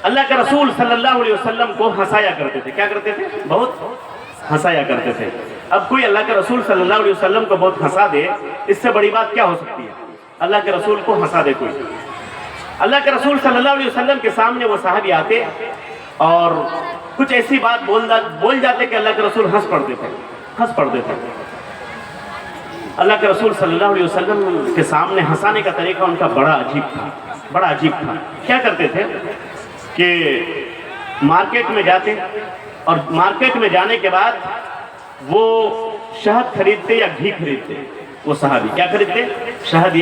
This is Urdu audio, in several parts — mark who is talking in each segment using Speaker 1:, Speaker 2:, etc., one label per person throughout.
Speaker 1: اللہ کے رسول صلی اللہ علیہ وسلم کو ہنسایا کرتے تھے. کیا کرتے تھے؟ بہت ہنسایا کرتے تھے. اب کوئی اللہ کے رسول صلی اللہ علیہ وسلم کو بہت ہنسا دے، اس سے بڑی بات کیا ہو سکتی ہے؟ اللہ کے رسول کو ہنسا دے کوئی. اللہ کے رسول صلی اللہ علیہ وسلم کے سامنے وہ صحابی آتے اور کچھ ایسی بات بول جاتے کہ اللہ کے رسول ہنس پڑتے تھے. اللہ کے رسول صلی اللہ علیہ وسلم کے سامنے ہنسانے کا طریقہ ان کا بڑا عجیب تھا. کیا کرتے تھے کہ مارکیٹ میں جاتے اور مارکیٹ میں جانے کے بعد وہ شہد خریدتے یا گھی خریدتے. وہ صحابی کیا خریدتے؟ شہد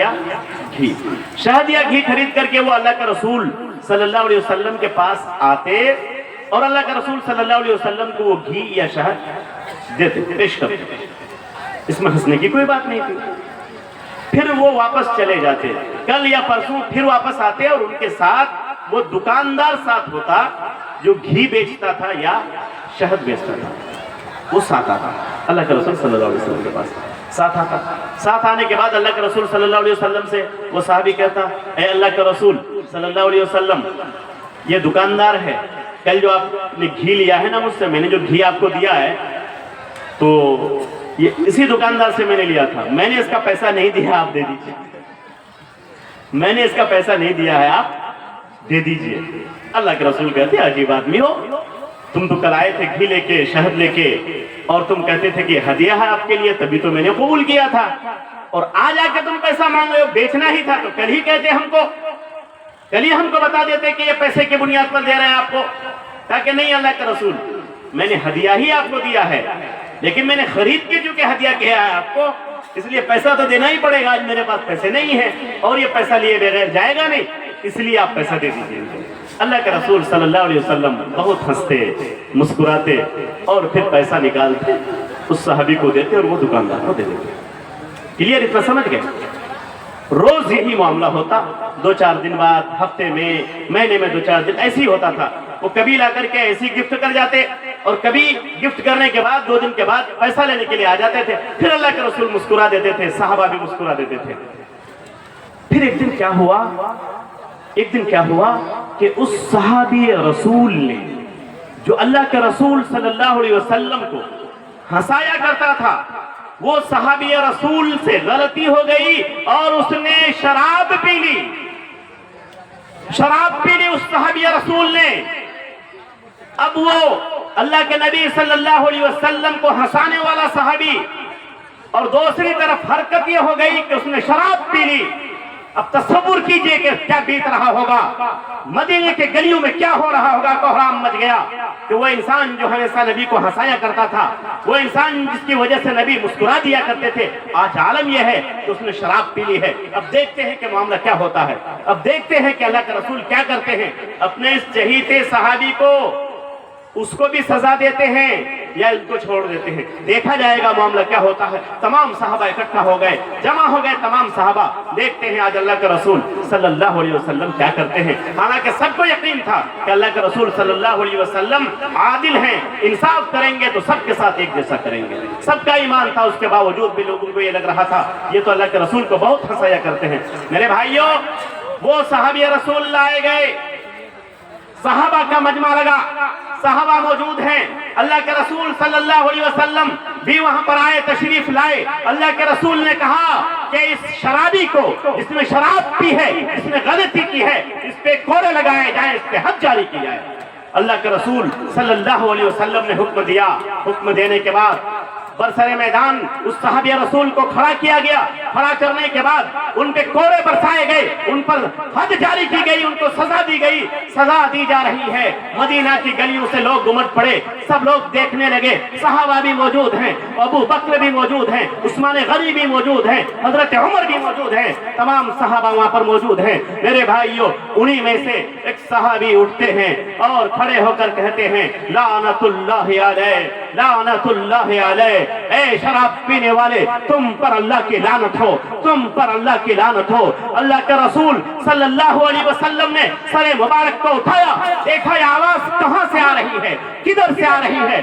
Speaker 1: یا گھی خرید کر کے وہ اللہ کے رسول صلی اللہ علیہ وسلم کے پاس آتے اور اللہ کے رسول صلی اللہ علیہ وسلم کو وہ گھی یا شہد دیتے، پیش کرتے. اس میں ہنسنے کی کوئی بات نہیں تھی. پھر وہ واپس چلے جاتے، کل یا پرسوں پھر واپس آتے اور ان کے ساتھ وہ دکاندار ساتھ ہوتا جو گھی بیچتا تھا یا شہد بیچتا تھا. وہ ساتھ آتا اللہ کے رسول صلی اللہ علیہ وسلم کے پاس. ساتھ آنے کے بعد اللہ کے رسول صلی اللہ علیہ وسلم سے وہ صحابی کہتا، اے اللہ کے رسول صلی اللہ علیہ وسلم، یہ دکاندار ہے، کل جو آپ نے گھی لیا ہے نا مجھ سے، میں نے جو گھی آپ کو دیا ہے تو یہ اسی دکاندار سے میں نے لیا تھا، میں نے اس کا پیسہ نہیں دیا، آپ دے دیجئے. میں نے اس کا پیسہ نہیں دیا ہے، آپ دے دیجئے. اللہ کے رسول کہتے عجیب آدمی ہو، تم تو کل آئے تھے گھی لے کے، شہد لے کے، اور تم کہتے تھے کہ ہدیہ ہے آپ کے لیے، تبھی تو میں نے قبول کیا تھا، اور آج آ کے تم پیسہ مانگ رہے ہو، بیچنا ہی تھا تو کل ہی کہتے کل ہی ہم کو بتا دیتے کہ یہ پیسے کی بنیاد پر دے رہے ہیں آپ کو. تاکہ نہیں اللہ کے رسول، میں نے ہدیہ ہی آپ کو دیا ہے، لیکن میں نے خرید کے چونکہ ہدیہ کیا ہے آپ کو، اس لیے پیسہ تو دینا ہی پڑے گا. آج میرے پاس پیسے نہیں ہیں اور یہ پیسہ لیے بغیر جائے گا نہیں، اس لیے آپ پیسہ دے دیجیے. اللہ کے رسول صلی اللہ علیہ وسلم بہت ہنستے، مسکراتے اور پھر پیسہ نکالتے، اس صحابی کو دیتے اور وہ دکاندار کو دے دیتے. کلیئر؟ اتنا سمجھ گئے؟ روز یہی معاملہ ہوتا، 2-4 دن بعد، ہفتے میں، مہینے میں 2-4 دن ایسے ہی ہوتا تھا. وہ کبھی لا کر کے ایسی گفٹ کر جاتے اور کبھی گفٹ کرنے کے بعد 2 دن کے بعد پیسہ لینے کے لیے آ جاتے تھے. پھر اللہ کے رسول مسکرا دیتے تھے، صحابہ بھی مسکرا دیتے تھے. پھر ایک دن کیا ہوا کہ اس صحابی رسول نے، جو اللہ کے رسول صلی اللہ علیہ وسلم کو ہنسایا کرتا تھا، وہ صحابی رسول سے غلطی ہو گئی اور اس نے شراب پی لی اس صحابی رسول نے. اب وہ اللہ کے نبی صلی اللہ علیہ وسلم کو ہنسانے والا صحابی، اور دوسری طرف حرکت یہ ہو گئی کہ اس نے شراب پی لی. اب تصور کیجئے کہ کیا بیت رہا ہوگا، مدینے کے گلیوں میں کیا ہو رہا ہوگا. کوہرام مچ گیا کہ وہ انسان جو ہمیشہ نبی کو ہنسایا کرتا تھا، وہ انسان جس کی وجہ سے نبی مسکرا دیا کرتے تھے، آج عالم یہ ہے کہ اس نے شراب پی لی ہے. اب دیکھتے ہیں کہ معاملہ کیا ہوتا ہے، اب دیکھتے ہیں کہ اللہ کے رسول کیا کرتے ہیں. اپنے اس چہیتے صحابی کو، اس کو بھی سزا دیتے ہیں یا ان کو چھوڑ دیتے ہیں. دیکھا جائے گا معاملہ کیا ہوتا ہے. تمام صحابہ اکٹھا ہو گئے، جمع ہو گئے تمام صحابہ. دیکھتے ہیں آج اللہ کے رسول صلی اللہ علیہ وسلم کیا کرتے ہیں. حالانکہ سب کو یقین تھا کہ اللہ کے رسول صلی اللہ علیہ وسلم عادل ہیں، انصاف کریں گے تو سب کے ساتھ ایک جیسا کریں گے. سب کا ایمان تھا، اس کے باوجود بھی لوگوں کو یہ لگ رہا تھا یہ تو اللہ کے رسول کو بہت ہنسایا کرتے ہیں. میرے بھائیوں، وہ صحابی رسول لائے گئے، صحابہ کا مجمع لگا، صحابہ موجود ہیں. اللہ کے رسول صلی اللہ علیہ وسلم بھی وہاں پر آئے، تشریف لائے. اللہ کے رسول نے کہا کہ اس شرابی کو، جس نے شراب پی ہے، جس نے غلطی کی ہے، اس پہ کوڑے لگائے جائیں، اس پہ حد جاری کی جائے. اللہ کے رسول صلی اللہ علیہ وسلم نے حکم دیا. حکم دینے کے بعد برسر میدان اس صحابی رسول کو کھڑا کیا گیا. کھڑا کرنے کے بعد ان پہ کوڑے برسائے گئے، ان پر حد جاری کی گئی، ان کو سزا دی گئی. سزا دی جا رہی ہے. مدینہ کی گلیوں سے لوگ امٹ پڑے، سب لوگ دیکھنے لگے. صحابہ بھی موجود ہیں، ابو بکر بھی موجود ہیں، عثمان غنی بھی موجود ہیں، حضرت عمر بھی موجود ہیں. تمام صحابہ وہاں پر موجود ہیں. میرے بھائیوں، انہی میں سے ایک صحابی اٹھتے ہیں اور کھڑے ہو کر کہتے ہیں، لعنت اللہ علیہ، لعنت اللہ علیہ. اے شراب پینے والے، تم پر اللہ کی لعنت ہو، تم پر اللہ کی لعنت ہو. اللہ کے رسول صلی اللہ علیہ وسلم نے سر مبارک کو اٹھایا، دیکھا یہ آواز کہاں سے آ رہی ہے، کدھر سے آ رہی ہے.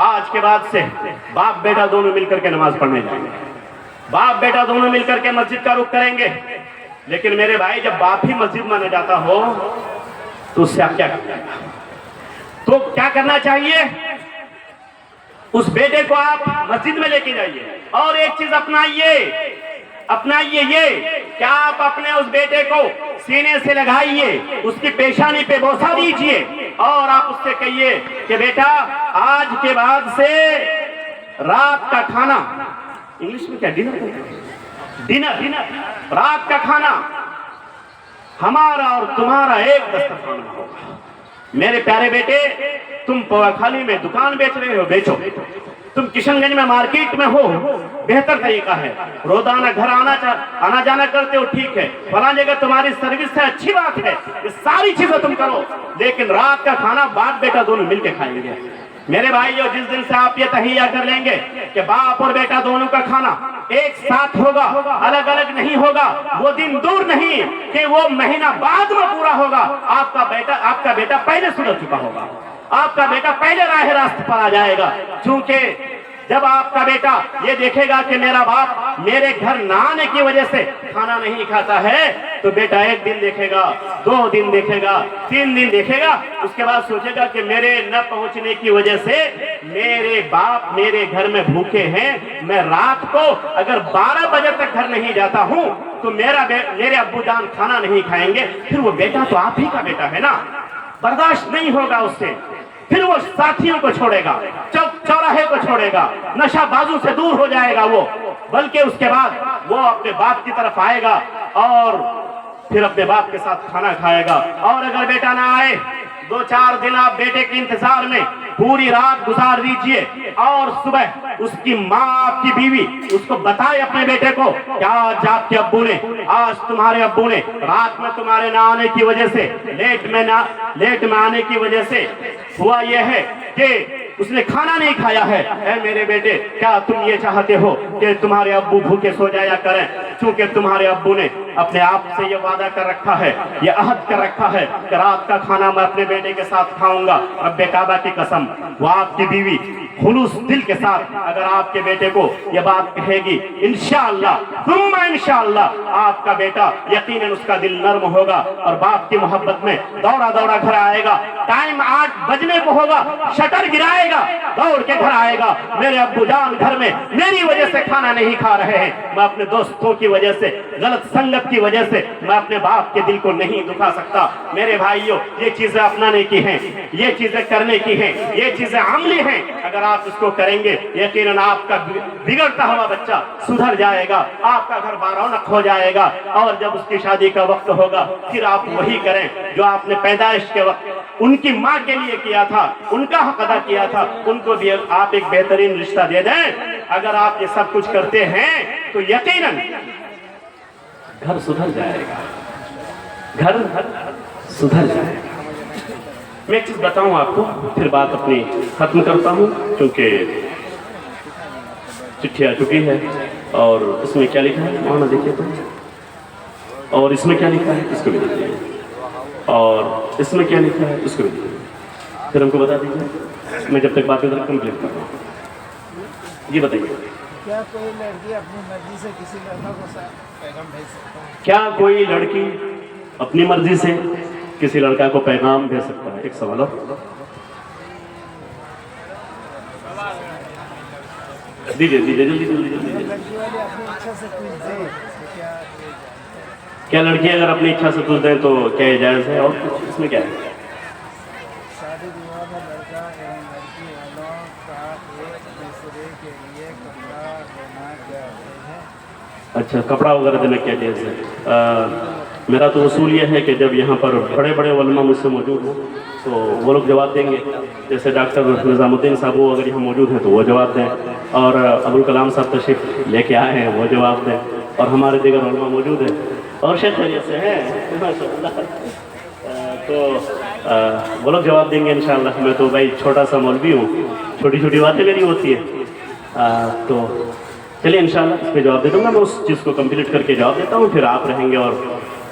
Speaker 1: آج کے بعد سے باپ بیٹا دونوں مل کر کے نماز پڑھنے جائیں گے، باپ بیٹا دونوں مل کر کے مسجد کا رخ کریں گے۔ لیکن میرے بھائی جب باپ ہی مسجد میں نہ جاتا ہو تو اس سے آپ کیا کرنا ہے؟ تو کیا کرنا چاہیے؟ اس بیٹے کو آپ مسجد میں لے کے جائیے، اور ایک چیز اپنائیے یہ کہ آپ اپنے اس بیٹے کو سینے سے لگائیے، اس کی پیشانی پہ بوسہ دیجئے، اور آپ اس سے کہیے کہ بیٹا آج کے بعد سے رات کا کھانا، انگلش میں کیا ڈنر، رات کا کھانا ہمارا اور تمہارا ایک دسترخوان میں ہوگا۔ میرے پیارے بیٹے، تم پوکھالی میں دکان بیچ رہے ہو، بیچو۔ تم کشن گنج میں مارکیٹ میں ہو، بہتر طریقہ ہے۔ روزانہ گھر آنا جانا کرتے ہو، ٹھیک ہے، فلاں جگہ تمہاری سروس ہے، اچھی بات ہے، یہ ساری چیزیں تم کرو، لیکن رات کا کھانا باپ بیٹا دونوں مل کے کھائیں گے۔ میرے بھائیو، جس دن سے آپ یہ تہیہ کر لیں گے کہ باپ اور بیٹا دونوں کا کھانا ایک ساتھ ہوگا، الگ الگ نہیں ہوگا، وہ دن دور نہیں کہ وہ مہینہ بعد میں پورا ہوگا۔ آپ کا بیٹا پہلے سدھر چکا ہوگا، آپ کا بیٹا پہلے راہ راست پر آ جائے گا، چونکہ جب آپ کا بیٹا یہ دیکھے گا کہ میرا باپ میرے گھر نہ آنے کی وجہ سے کھانا نہیں کھاتا ہے، تو بیٹا ایک دن دیکھے گا، 2 دن دیکھے گا، 3 دن دیکھے گا، اس کے بعد سوچے گا کہ میرے نہ پہنچنے کی وجہ سے میرے باپ میرے گھر میں بھوکے ہیں، میں رات کو اگر 12 بجے تک گھر نہیں جاتا ہوں تو میرے ابو جان کھانا نہیں کھائیں گے۔ پھر وہ بیٹا تو آپ ہی کا بیٹا ہے نا، برداشت نہیں ہوگا اس سے، پھر وہ ساتھیوں کو چھوڑے گا، چوراہے کو چھوڑے گا، نشہ بازوں سے دور ہو جائے گا وہ، بلکہ اس کے بعد وہ اپنے باپ کی طرف آئے گا اور پھر اپنے باپ کے ساتھ کھانا کھائے گا۔ اور اگر بیٹا نہ آئے، 2-4 دن آپ بیٹے کے انتظار میں پوری رات گزار دیجئے، اور صبح اس کی ماں، آپ کی بیوی اس کو بتائے اپنے بیٹے کو کہ آج آپ کے ابو نے، آج تمہارے ابو نے رات میں تمہارے نہ آنے کی وجہ سے، لیٹ میں آنے کی وجہ سے ہوا یہ ہے کہ اس نے کھانا نہیں کھایا ہے۔ اے میرے بیٹے، کیا تم یہ چاہتے ہو کہ تمہارے ابو بھوکے سو جایا کریں؟ چونکہ تمہارے ابو نے اپنے آپ سے یہ وعدہ کر رکھا ہے، یہ عہد کر رکھا ہے کہ رات کا کھانا میں اپنے بیٹے کے ساتھ کھاؤں گا، رب کعبہ کی قسم۔ وہ آپ کی بیوی خلوص دل کے ساتھ اگر آپ کے بیٹے کو یہ بات کہے گی، انشاءاللہ ثم انشاءاللہ آپ کا بیٹا یقیناً اس کا دل نرم ہوگا اور باپ کی محبت میں دوڑا گھر آئے گا۔ ٹائم 8 بجنے کو ہوگا، شٹر گرائے گا، دوڑ کے گھر آئے گا، میرے ابو جان گھر میں میری وجہ سے کھانا نہیں کھا رہے ہیں، میں اپنے دوستوں کی وجہ سے، غلط سنگت کی وجہ سے میں اپنے باپ کے دل کو نہیں دکھا سکتا۔ میرے بھائیوں، یہ چیزیں اپنانے کی ہیں، یہ چیزیں کرنے کی ہیں، یہ چیزیں عملی ہیں۔ اگر آپ اس کو کریں گے، یقیناً آپ کا بگڑتا ہوا بچہ سدھر جائے گا، آپ کا گھر بارونق ہو جائے گا، اور جب اس کی شادی کا وقت ہوگا پھر آپ وہی کریں جو آپ نے پیدائش کے وقت ان کی ماں کے لیے کیا تھا، ان کا حق ادا کیا تھا، ان کو بھی آپ ایک بہترین رشتہ دے دیں۔ اگر آپ یہ سب کچھ کرتے ہیں تو یقیناً گھر سدھر جائے گا، گھر سدھر جائے گا۔ میں ایک چیز بتاؤں آپ کو، پھر بات اپنی ختم کرتا ہوں، کیونکہ چٹھی آ چکی ہے۔ اور اس میں کیا لکھا ہے وہاں دیکھیے تو، اور اس میں کیا لکھا ہے اس کو بھی دیکھیے، اور اس میں کیا لکھا ہے اس کو بھی دیکھیے، پھر ہم کو بتا دیجیے، میں جب تک بات کمپلیٹ کر رہا ہوں۔ یہ بتائیے،
Speaker 2: کیا کوئی لڑکی اپنی مرضی سے کسی لڑکا کو پیغام بھیج سکتا ہے؟
Speaker 1: کیا کوئی لڑکی اپنی مرضی سے کسی لڑکا کو پیغام بھیج سکتا ہے؟ ایک سوال اور دیجیے جلدی۔
Speaker 2: لڑکی والی اپنی اچھا سے کچھ دے تو
Speaker 1: کیا لڑکی اگر اپنی اچھا سے کچھ دیں تو کیا یہ جائز ہے؟ اور کچھ اس میں کیا ہے؟
Speaker 2: شادی بیاہ میں لڑکا ایوم لڑکی والوں کا ایک دوسرے کے لیے کپڑا دینا جائز ہے؟
Speaker 1: اچھا، کپڑا وغیرہ دینا کیا جائز ہے؟ میرا تو اصول یہ ہے کہ جب یہاں پر بڑے علماء مجھ سے موجود ہوں تو وہ لوگ جواب دیں گے، جیسے ڈاکٹر نظام الدین صاحب وہ اگر یہاں موجود ہیں تو وہ جواب دیں، اور ابوالکلام صاحب تشریف لے کے آئے ہیں وہ جواب دیں، اور ہمارے دیگر علماء موجود ہیں، اور شیخ خیریت سے ہیں ماشاءاللہ، تو وہ لوگ جواب دیں گے انشاءاللہ۔ میں تو بھائی چھوٹا سا مولوی ہوں، چھوٹی باتیں میری ہوتی ہیں، تو چلیے انشاءاللہ اس پہ جواب دے دوں گا، میں اس چیز کو کمپلیٹ کر کے جواب دیتا ہوں، پھر آپ رہیں گے۔ اور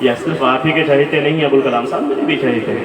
Speaker 1: یہ صرف آپ ہی کے چہیتے نہیں، ابوالکلام صاحب میرے بھی چہیتے ہیں،